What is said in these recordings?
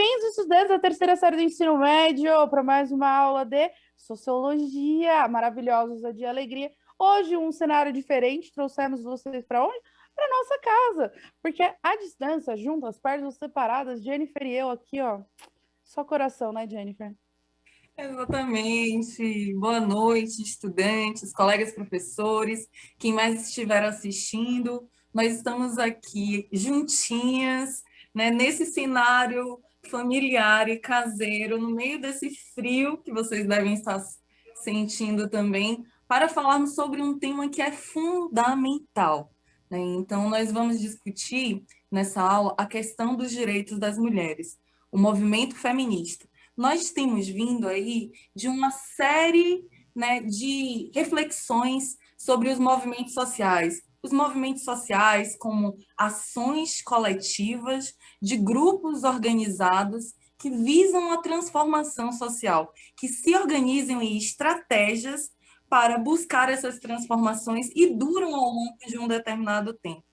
Bem-vindos, estudantes da terceira série do ensino médio, para mais uma aula de Sociologia, maravilhosos de alegria. Hoje, um cenário diferente, trouxemos vocês para onde? Para nossa casa, porque à distância, juntas, perto, separadas, Jennifer e eu aqui, ó, só coração, né, Jennifer? Exatamente. Boa noite, estudantes, colegas professores, quem mais estiver assistindo. Nós estamos aqui juntinhas, né, nesse cenário familiar e caseiro, no meio desse frio que vocês devem estar sentindo também, para falarmos sobre um tema que é fundamental, né? Então, nós vamos discutir nessa aula a questão dos direitos das mulheres, o movimento feminista. Nós temos vindo aí de uma série, né, de reflexões sobre os movimentos sociais. Os movimentos sociais como ações coletivas de grupos organizados que visam a transformação social, que se organizam em estratégias para buscar essas transformações e duram ao longo de um determinado tempo.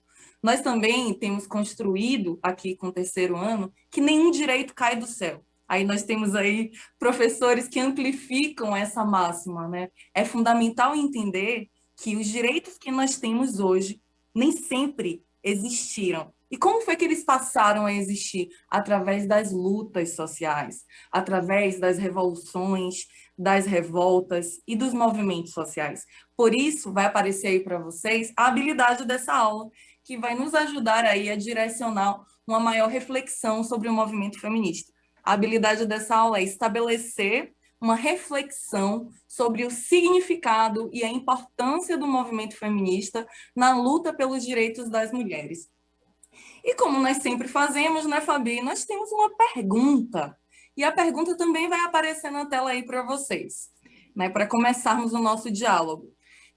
Nós também temos construído aqui com o terceiro ano que nenhum direito cai do céu. Aí nós temos aí professores que amplificam essa máxima, né? É fundamental entender que os direitos que nós temos hoje nem sempre existiram. E como foi que eles passaram a existir? Através das lutas sociais, através das revoluções, das revoltas e dos movimentos sociais. Por isso, vai aparecer aí para vocês a habilidade dessa aula, que vai nos ajudar aí a direcionar uma maior reflexão sobre o movimento feminista. A habilidade dessa aula é estabelecer uma reflexão sobre o significado e a importância do movimento feminista na luta pelos direitos das mulheres. E como nós sempre fazemos, né, Fabi? Nós temos uma pergunta. E a pergunta também vai aparecer na tela aí para vocês, né, para começarmos o nosso diálogo.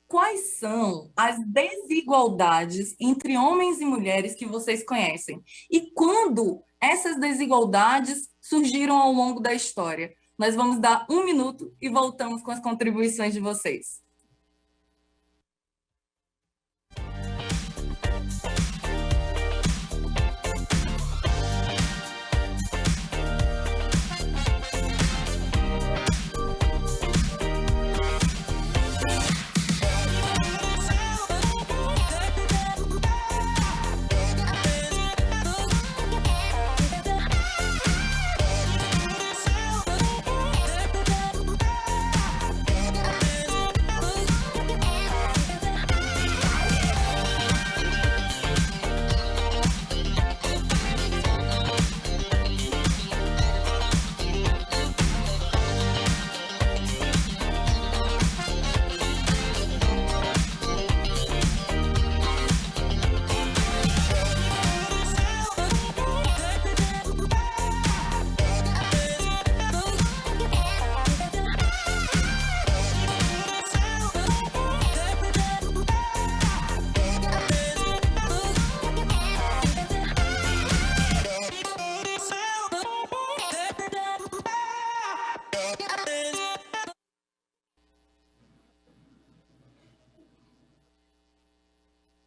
Quais são as desigualdades entre homens e mulheres que vocês conhecem? E quando essas desigualdades surgiram ao longo da história? Nós vamos dar um minuto e voltamos com as contribuições de vocês.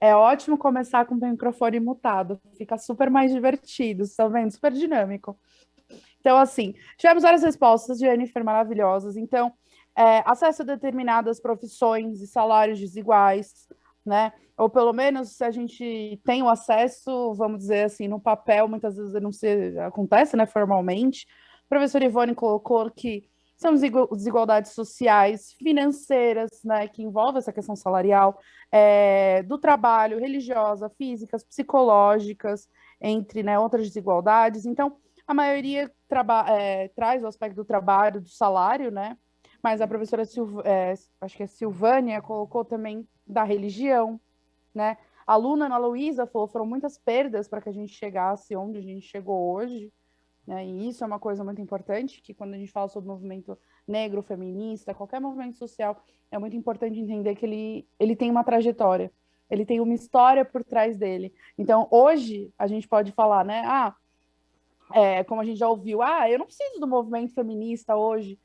É ótimo começar com o microfone mutado, fica super mais divertido, estão vendo? Super dinâmico. Então, assim, tivemos várias respostas de Jennifer maravilhosas. Então, acesso a determinadas profissões e salários desiguais, né? Ou pelo menos se a gente tem o acesso, vamos dizer assim, no papel, muitas vezes não se acontece, né, formalmente. A professora Ivone colocou que são desigualdades sociais, financeiras, né, que envolvem essa questão salarial, do trabalho, religiosa, físicas, psicológicas, entre, né, outras desigualdades. Então, a maioria traz o aspecto do trabalho, do salário, né? Mas a professora acho que é Silvânia colocou também da religião, né? A aluna Ana Luísa falou, foram muitas perdas para que a gente chegasse onde a gente chegou hoje, né? E isso é uma coisa muito importante, que quando a gente fala sobre movimento negro, feminista, qualquer movimento social, é muito importante entender que ele tem uma trajetória, ele tem uma história por trás dele. Então, hoje, a gente pode falar, né? Como a gente já ouviu, eu não preciso do movimento feminista hoje,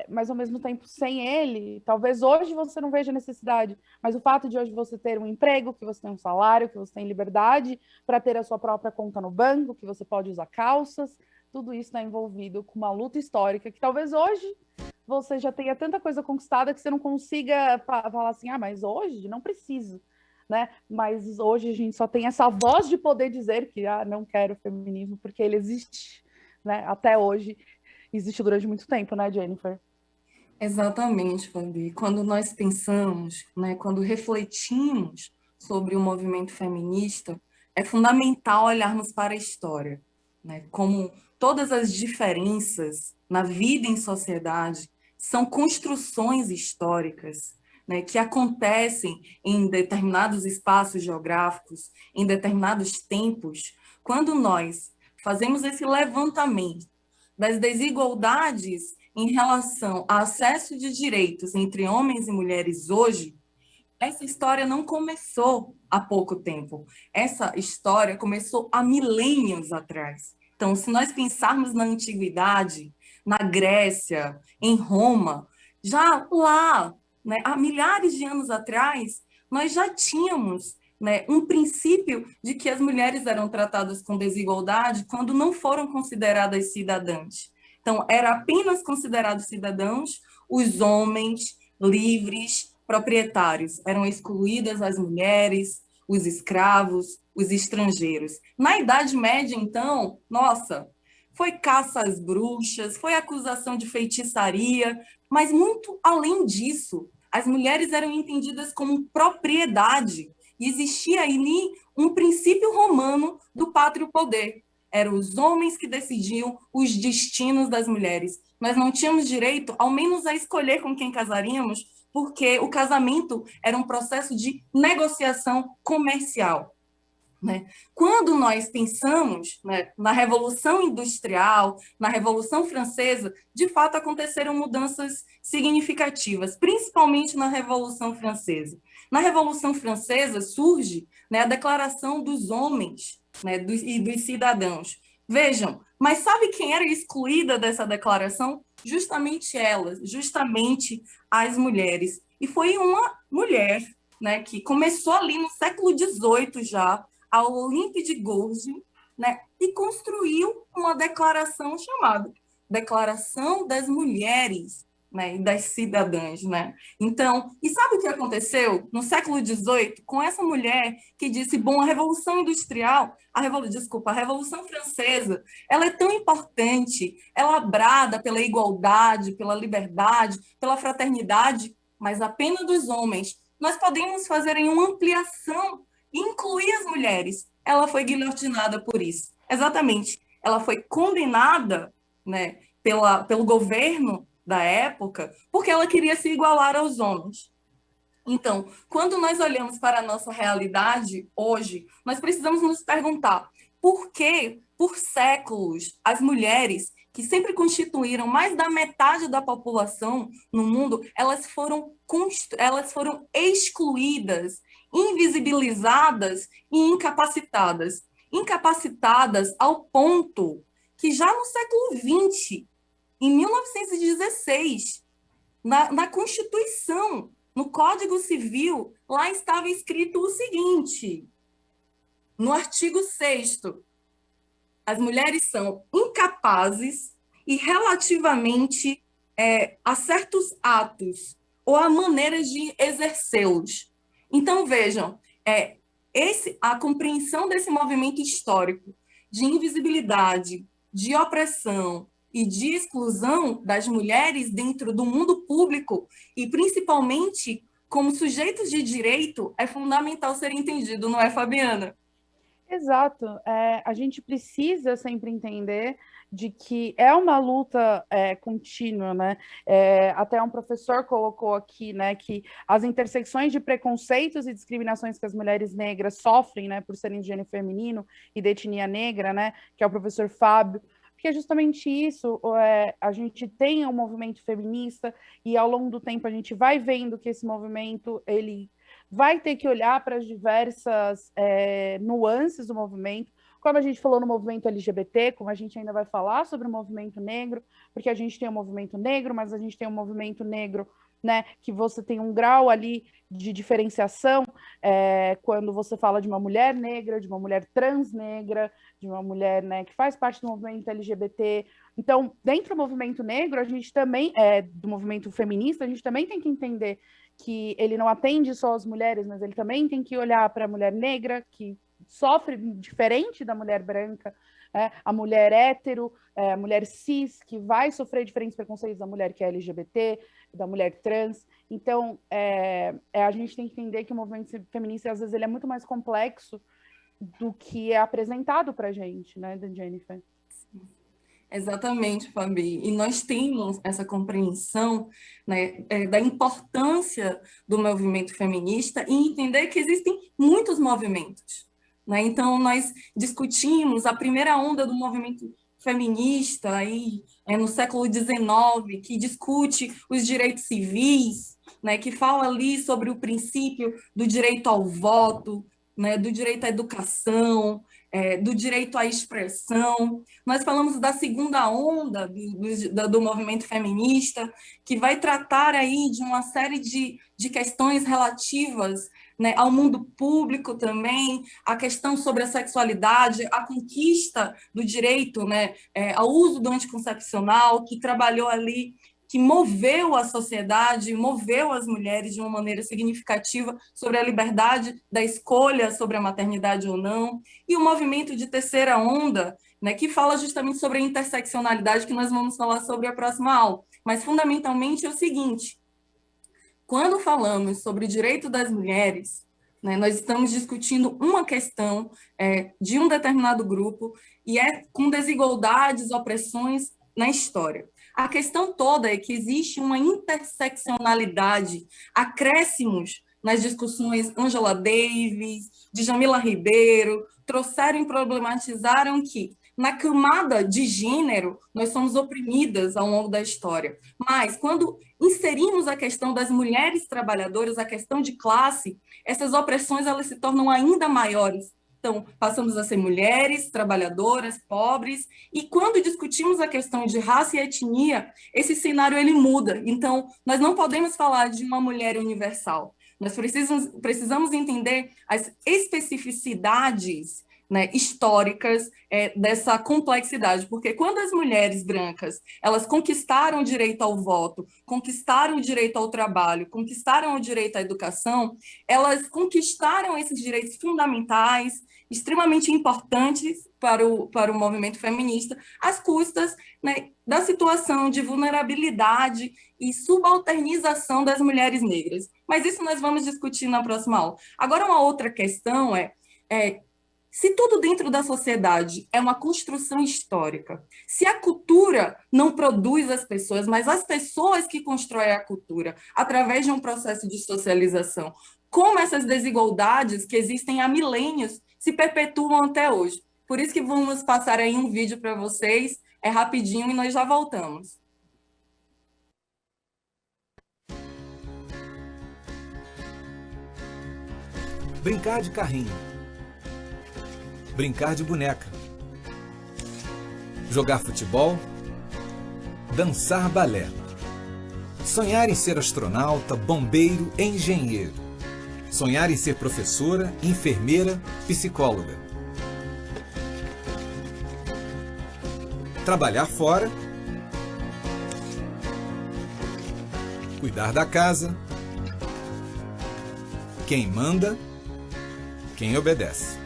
mas ao mesmo tempo, sem ele, talvez hoje você não veja necessidade, mas o fato de hoje você ter um emprego, que você tem um salário, que você tem liberdade para ter a sua própria conta no banco, que você pode usar calças, tudo isso está envolvido com uma luta histórica que talvez hoje você já tenha tanta coisa conquistada que você não consiga falar assim, ah, mas hoje não preciso, né? Mas hoje a gente só tem essa voz de poder dizer que, ah, não quero feminismo, porque ele existe, né? Até hoje, existe durante muito tempo, né, Jennifer? Exatamente, Fabi. Quando nós pensamos, né, quando refletimos sobre o movimento feminista, é fundamental olharmos para a história, né? Como todas as diferenças na vida em sociedade são construções históricas, né, que acontecem em determinados espaços geográficos, em determinados tempos. Quando nós fazemos esse levantamento das desigualdades em relação ao acesso de direitos entre homens e mulheres hoje, essa história não começou há pouco tempo. Essa história começou há milênios atrás. Então, se nós pensarmos na antiguidade, na Grécia, em Roma, já lá, né, há milhares de anos atrás, nós já tínhamos, né, um princípio de que as mulheres eram tratadas com desigualdade quando não foram consideradas cidadãs. Então, era apenas considerados cidadãos os homens livres, proprietários. Eram excluídas as mulheres, os escravos, os estrangeiros. Na Idade Média, então, nossa, foi caça às bruxas, foi acusação de feitiçaria, mas muito além disso, as mulheres eram entendidas como propriedade. E existia ali um princípio romano do pátrio poder. Eram os homens que decidiam os destinos das mulheres. Nós não tínhamos direito, ao menos, a escolher com quem casaríamos, porque o casamento era um processo de negociação comercial. Né? Quando nós pensamos, né, na Revolução Industrial, na Revolução Francesa, de fato aconteceram mudanças significativas, principalmente na Revolução Francesa. Na Revolução Francesa surge, né, a Declaração dos Homens, né, e dos Cidadãos. Vejam, mas sabe quem era excluída dessa declaração? Justamente elas, justamente as mulheres. E foi uma mulher, né, que começou ali no século XVIII já, a Olympe de Gouges, né, e construiu uma declaração chamada Declaração das Mulheres, né, e das Cidadãs. Né? Então, e sabe o que aconteceu no século XVIII com essa mulher que disse, bom, a Revolução Industrial, a Revolução Francesa, ela é tão importante, ela brada pela igualdade, pela liberdade, pela fraternidade, mas apenas dos homens. Nós podemos fazer em uma ampliação incluir as mulheres. Ela foi guilhotinada por isso. Exatamente. Ela foi condenada, né, pelo governo da época porque ela queria se igualar aos homens. Então, quando nós olhamos para a nossa realidade hoje, nós precisamos nos perguntar por que, por séculos, as mulheres que sempre constituíram mais da metade da população no mundo, elas foram excluídas, invisibilizadas e incapacitadas. Incapacitadas ao ponto que já no século XX, em 1916, na Constituição, no Código Civil, lá estava escrito o seguinte, no artigo 6º, as mulheres são incapazes e relativamente a certos atos ou a maneiras de exercê-los. Então, vejam, a compreensão desse movimento histórico de invisibilidade, de opressão e de exclusão das mulheres dentro do mundo público e principalmente como sujeitos de direito é fundamental ser entendido, não é, Fabiana? Exato. A gente precisa sempre entender de que é uma luta contínua, né? Até um professor colocou aqui, né, que as intersecções de preconceitos e discriminações que as mulheres negras sofrem, né, por serem de gênero feminino e de etnia negra, né, que é o professor Fábio, porque é justamente isso, a gente tem um movimento feminista e ao longo do tempo a gente vai vendo que esse movimento, ele vai ter que olhar para as diversas nuances do movimento, como a gente falou no movimento LGBT, como a gente ainda vai falar sobre o movimento negro, porque a gente tem um movimento negro, mas a gente tem um movimento negro né, que você tem um grau ali de diferenciação quando você fala de uma mulher negra, de uma mulher trans negra, de uma mulher, né, que faz parte do movimento LGBT. Então, dentro do movimento negro, a gente também, do movimento feminista, a gente também tem que entender que ele não atende só as mulheres, mas ele também tem que olhar para a mulher negra, que sofre diferente da mulher branca, a mulher hétero, a mulher cis, que vai sofrer diferentes preconceitos da mulher que é LGBT, da mulher trans. Então, a gente tem que entender que o movimento feminista, às vezes, ele é muito mais complexo do que é apresentado para a gente, né, Jennifer? Exatamente, Fabi. E nós temos essa compreensão, né, da importância do movimento feminista e entender que existem muitos movimentos, né? Então, nós discutimos a primeira onda do movimento feminista aí, no século XIX, que discute os direitos civis, né, que fala ali sobre o princípio do direito ao voto, né, do direito à educação, do direito à expressão. Nós falamos da segunda onda do movimento feminista, que vai tratar aí de uma série de questões relativas, né, ao mundo público também, a questão sobre a sexualidade, a conquista do direito, né, ao uso do anticoncepcional, que trabalhou ali, que moveu a sociedade, moveu as mulheres de uma maneira significativa sobre a liberdade da escolha sobre a maternidade ou não, e o movimento de terceira onda, né, que fala justamente sobre a interseccionalidade, que nós vamos falar sobre a próxima aula. Mas, fundamentalmente, é o seguinte: quando falamos sobre o direito das mulheres, né, nós estamos discutindo uma questão de um determinado grupo e com desigualdades, opressões na história. A questão toda é que existe uma interseccionalidade, acréscimos nas discussões Angela Davis, Djamila Ribeiro, trouxeram e problematizaram que, na camada de gênero, nós somos oprimidas ao longo da história. Mas, quando inserimos a questão das mulheres trabalhadoras, a questão de classe, essas opressões elas se tornam ainda maiores. Então, passamos a ser mulheres, trabalhadoras, pobres, e quando discutimos a questão de raça e etnia, esse cenário ele muda. Então, nós não podemos falar de uma mulher universal. Nós precisamos entender as especificidades, né, históricas dessa complexidade, porque quando as mulheres brancas elas conquistaram o direito ao voto, conquistaram o direito ao trabalho, conquistaram o direito à educação, elas conquistaram esses direitos fundamentais, extremamente importantes para o movimento feminista, às custas, né, da situação de vulnerabilidade e subalternização das mulheres negras. Mas isso nós vamos discutir na próxima aula. Agora, uma outra questão se tudo dentro da sociedade é uma construção histórica, se a cultura não produz as pessoas, mas as pessoas que constroem a cultura através de um processo de socialização, como essas desigualdades que existem há milênios se perpetuam até hoje. Por isso que vamos passar aí um vídeo para vocês, rapidinho, e nós já voltamos. Brincar de carrinho. Brincar de boneca, jogar futebol, dançar balé, sonhar em ser astronauta, bombeiro, engenheiro, sonhar em ser professora, enfermeira, psicóloga, trabalhar fora, cuidar da casa, quem manda, quem obedece.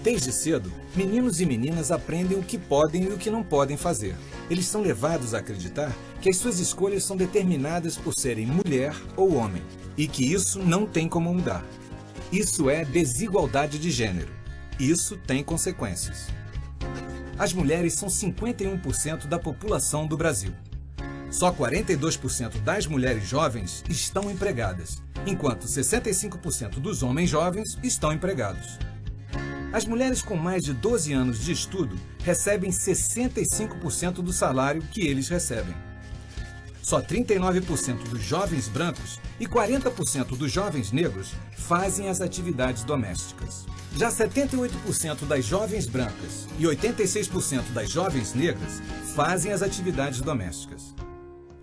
Desde cedo, meninos e meninas aprendem o que podem e o que não podem fazer. Eles são levados a acreditar que as suas escolhas são determinadas por serem mulher ou homem, e que isso não tem como mudar. Isso é desigualdade de gênero. Isso tem consequências. As mulheres são 51% da população do Brasil. Só 42% das mulheres jovens estão empregadas, enquanto 65% dos homens jovens estão empregados. As mulheres com mais de 12 anos de estudo recebem 65% do salário que eles recebem. Só 39% dos jovens brancos e 40% dos jovens negros fazem as atividades domésticas. Já 78% das jovens brancas e 86% das jovens negras fazem as atividades domésticas.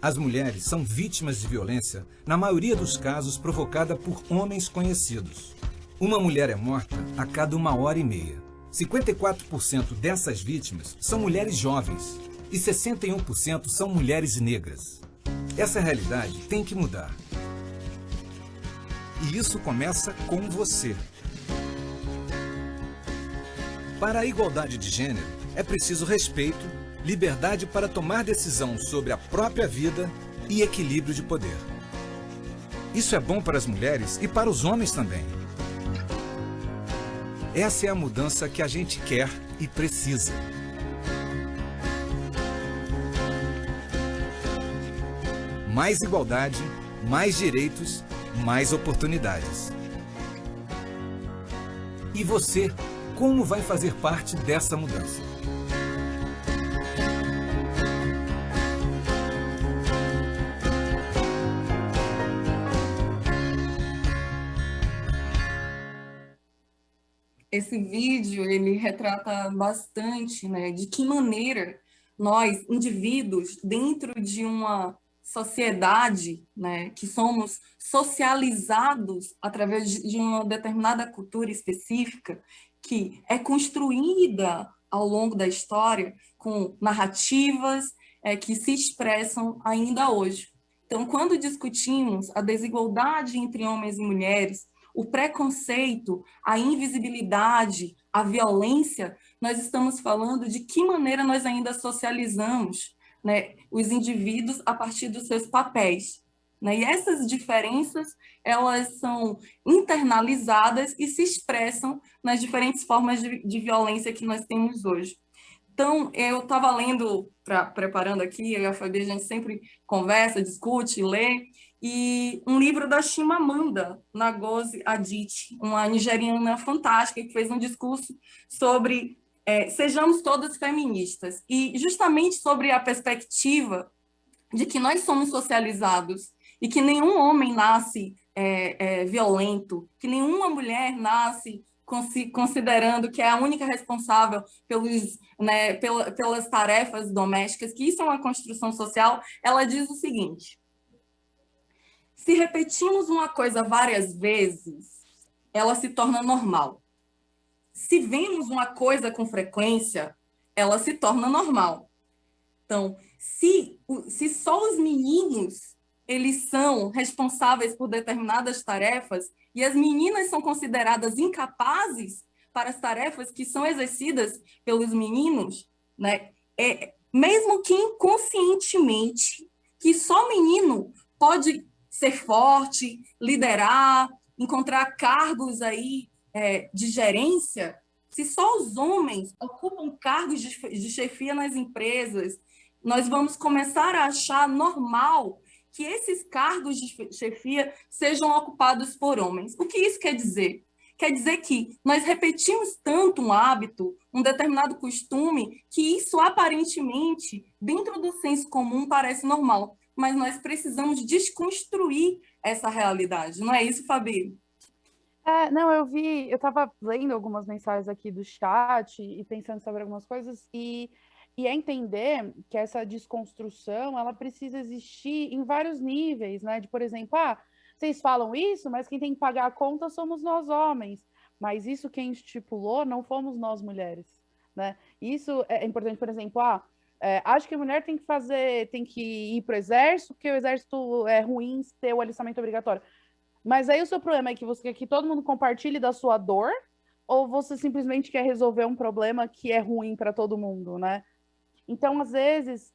As mulheres são vítimas de violência, na maioria dos casos provocada por homens conhecidos. Uma mulher é morta a cada 1h30. 54% dessas vítimas são mulheres jovens e 61% são mulheres negras. Essa realidade tem que mudar. E isso começa com você. Para a igualdade de gênero, é preciso respeito, liberdade para tomar decisão sobre a própria vida e equilíbrio de poder. Isso é bom para as mulheres e para os homens também. Essa é a mudança que a gente quer e precisa. Mais igualdade, mais direitos, mais oportunidades. E você, como vai fazer parte dessa mudança? Esse vídeo, ele retrata bastante, né, de que maneira nós, indivíduos, dentro de uma sociedade, né, que somos socializados através de uma determinada cultura específica, que é construída ao longo da história com narrativas que se expressam ainda hoje. Então, quando discutimos a desigualdade entre homens e mulheres, o preconceito, a invisibilidade, a violência, nós estamos falando de que maneira nós ainda socializamos, né, os indivíduos a partir dos seus papéis. Né? E essas diferenças, elas são internalizadas e se expressam nas diferentes formas de violência que nós temos hoje. Então, eu estava lendo, preparando aqui, eu e a Fabi, a gente sempre conversa, discute, lê, e um livro da Chimamanda Ngozi Adichie, uma nigeriana fantástica, que fez um discurso sobre sejamos todas feministas, e justamente sobre a perspectiva de que nós somos socializados e que nenhum homem nasce violento, que nenhuma mulher nasce considerando que é a única responsável pelas tarefas domésticas, que isso é uma construção social. Ela diz o seguinte: se repetimos uma coisa várias vezes, ela se torna normal. Se vemos uma coisa com frequência, ela se torna normal. Então, se só os meninos eles são responsáveis por determinadas tarefas e as meninas são consideradas incapazes para as tarefas que são exercidas pelos meninos, né? Mesmo que inconscientemente, que só menino pode ser forte, liderar, encontrar cargos aí de gerência, se só os homens ocupam cargos de chefia nas empresas, nós vamos começar a achar normal que esses cargos de chefia sejam ocupados por homens. O que isso quer dizer? Quer dizer que nós repetimos tanto um hábito, um determinado costume, que isso aparentemente, dentro do senso comum, parece normal, mas nós precisamos desconstruir essa realidade. Não é isso, Fabi? Não, eu estava lendo algumas mensagens aqui do chat e pensando sobre algumas coisas, e é entender que essa desconstrução, ela precisa existir em vários níveis, né? De, por exemplo, vocês falam isso, mas quem tem que pagar a conta somos nós homens, mas isso quem estipulou não fomos nós mulheres, né? Isso é importante, por exemplo, acho que a mulher tem que ir para o exército, porque o exército é ruim ter o alistamento obrigatório. Mas aí o seu problema é que você quer que todo mundo compartilhe da sua dor, ou você simplesmente quer resolver um problema que é ruim para todo mundo, né? Então, às vezes,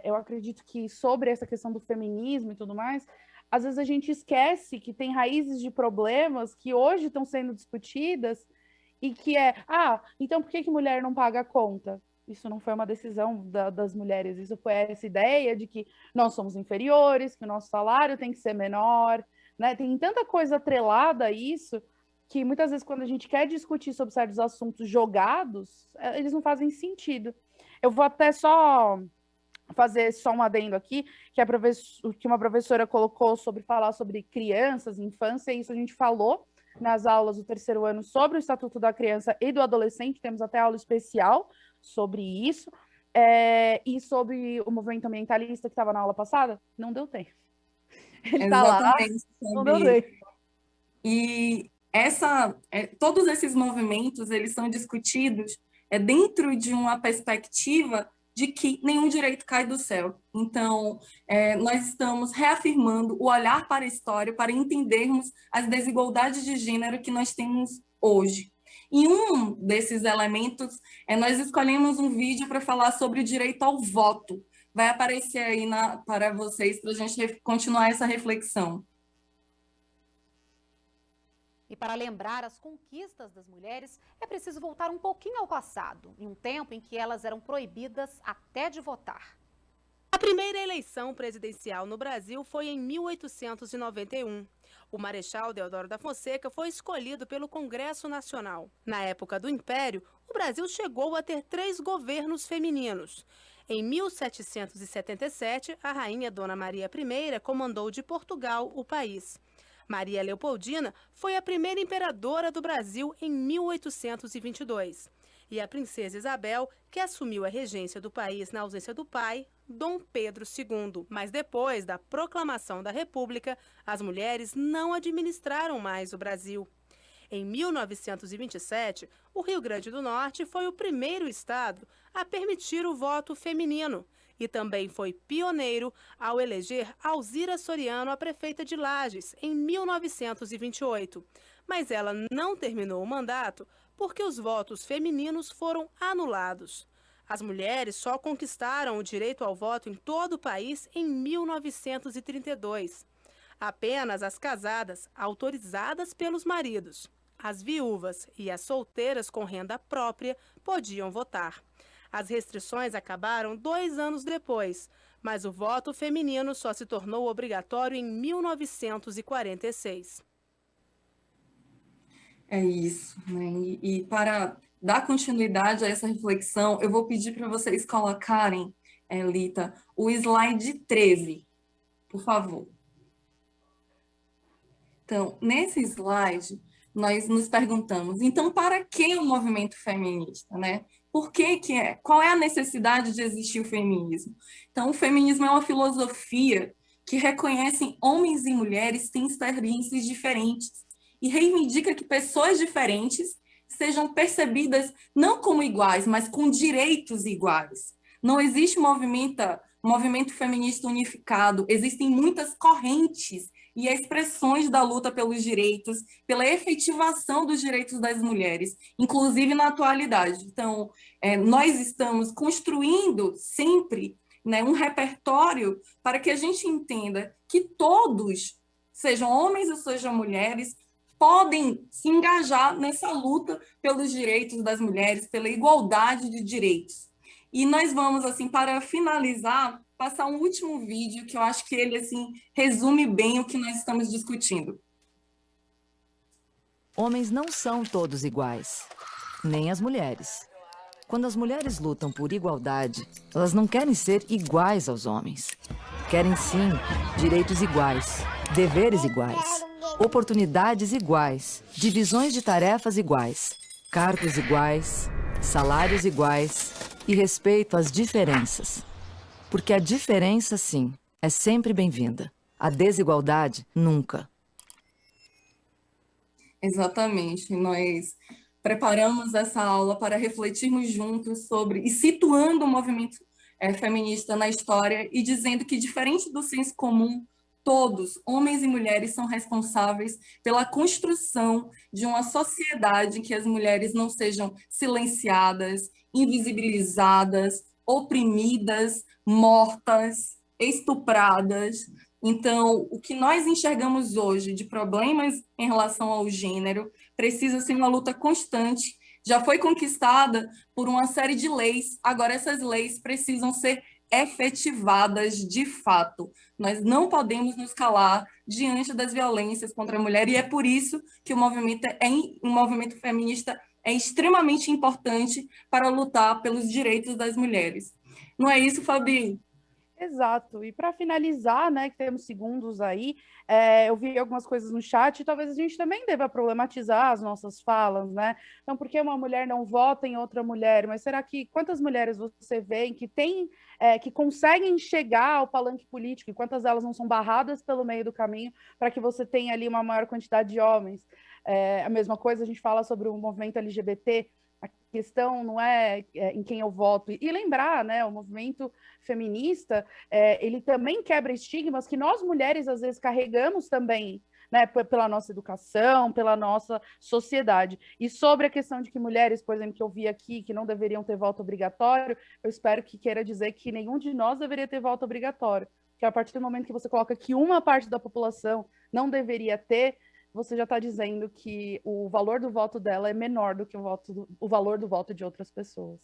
eu acredito que sobre essa questão do feminismo e tudo mais, às vezes a gente esquece que tem raízes de problemas que hoje estão sendo discutidas e que então por que mulher não paga a conta? Isso não foi uma decisão das mulheres, isso foi essa ideia de que nós somos inferiores, que o nosso salário tem que ser menor, né? Tem tanta coisa atrelada a isso que muitas vezes quando a gente quer discutir sobre certos assuntos jogados, eles não fazem sentido. Eu vou até fazer um adendo aqui, que uma professora colocou sobre falar sobre crianças, infância, e isso a gente falou nas aulas do terceiro ano sobre o Estatuto da Criança e do Adolescente, temos até aula especial sobre isso, E sobre o movimento ambientalista que estava na aula passada, não deu tempo. Ele Exatamente, tá lá, não deu tempo. E todos esses movimentos, eles são discutidos dentro de uma perspectiva de que nenhum direito cai do céu. Então, nós estamos reafirmando o olhar para a história para entendermos as desigualdades de gênero que nós temos hoje. E um desses elementos, nós escolhemos um vídeo para falar sobre o direito ao voto. Vai aparecer aí para vocês, para a gente continuar essa reflexão. E para lembrar as conquistas das mulheres, é preciso voltar um pouquinho ao passado, em um tempo em que elas eram proibidas até de votar. A primeira eleição presidencial no Brasil foi em 1891. O Marechal Deodoro da Fonseca foi escolhido pelo Congresso Nacional. Na época do Império, o Brasil chegou a ter 3 governos femininos. Em 1777, a rainha Dona Maria I comandou de Portugal o país. Maria Leopoldina foi a primeira imperadora do Brasil em 1822. E a princesa Isabel, que assumiu a regência do país na ausência do pai, Dom Pedro II. Mas depois da proclamação da República, as mulheres não administraram mais o Brasil. Em 1927, o Rio Grande do Norte foi o primeiro estado a permitir o voto feminino e também foi pioneiro ao eleger Alzira Soriano a prefeita de Lages em 1928. Mas ela não terminou o mandato porque os votos femininos foram anulados. As mulheres só conquistaram o direito ao voto em todo o país em 1932. Apenas as casadas, autorizadas pelos maridos, as viúvas e as solteiras com renda própria podiam votar. As restrições acabaram 2 anos depois, mas o voto feminino só se tornou obrigatório em 1946. É isso, né? E para dar continuidade a essa reflexão, eu vou pedir para vocês colocarem, Lita, o slide 13, por favor. Então, nesse slide, nós nos perguntamos, então, para que o movimento feminista, né? Qual é a necessidade de existir o feminismo? Então, o feminismo é uma filosofia que reconhece homens e mulheres têm experiências diferentes e reivindica que pessoas diferentes sejam percebidas não como iguais, mas com direitos iguais. Não existe movimento feminista unificado, existem muitas correntes e expressões da luta pelos direitos, pela efetivação dos direitos das mulheres, inclusive na atualidade. Então, nós estamos construindo sempre, né, um repertório para que a gente entenda que todos, sejam homens ou sejam mulheres, podem se engajar nessa luta pelos direitos das mulheres, pela igualdade de direitos. E nós vamos, assim, para finalizar, passar um último vídeo que eu acho que ele, assim, resume bem o que nós estamos discutindo. Homens não são todos iguais, nem as mulheres. Quando as mulheres lutam por igualdade, elas não querem ser iguais aos homens. Querem, sim, direitos iguais, deveres iguais, oportunidades iguais, divisões de tarefas iguais, cargos iguais, salários iguais e respeito às diferenças. Porque a diferença, sim, é sempre bem-vinda. A desigualdade, nunca. Exatamente. Nós preparamos essa aula para refletirmos juntos sobre e situando o movimento feminista na história e dizendo que, diferente do senso comum, todos, homens e mulheres, são responsáveis pela construção de uma sociedade em que as mulheres não sejam silenciadas, invisibilizadas, oprimidas, mortas, estupradas. Então, o que nós enxergamos hoje de problemas em relação ao gênero precisa ser uma luta constante, já foi conquistada por uma série de leis, agora essas leis precisam ser efetivadas de fato. Nós não podemos nos calar diante das violências contra a mulher, e é por isso que o movimento feminista é extremamente importante para lutar pelos direitos das mulheres. Não é isso, Fabi? Exato. E para finalizar, né, que temos segundos aí, eu vi algumas coisas no chat, e talvez a gente também deva problematizar as nossas falas, né? Então, por que uma mulher não vota em outra mulher? Mas será que quantas mulheres você vê que tem, que conseguem chegar ao palanque político, e quantas delas não são barradas pelo meio do caminho para que você tenha ali uma maior quantidade de homens? A mesma coisa a gente fala sobre o movimento LGBT. A questão não é em quem eu voto. E lembrar, né, o movimento feminista, ele também quebra estigmas que nós mulheres às vezes carregamos também, né, pela nossa educação, pela nossa sociedade. E sobre a questão de que mulheres, por exemplo, que eu vi aqui, que não deveriam ter voto obrigatório, eu espero que queira dizer que nenhum de nós deveria ter voto obrigatório, que a partir do momento que você coloca que uma parte da população não deveria ter, você já está dizendo que o valor do voto dela é menor do que o valor do voto de outras pessoas.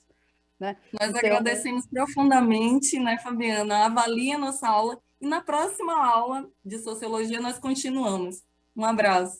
Né? Nós então, agradecemos profundamente, né, Fabiana? Avalie a nossa aula e na próxima aula de Sociologia nós continuamos. Um abraço.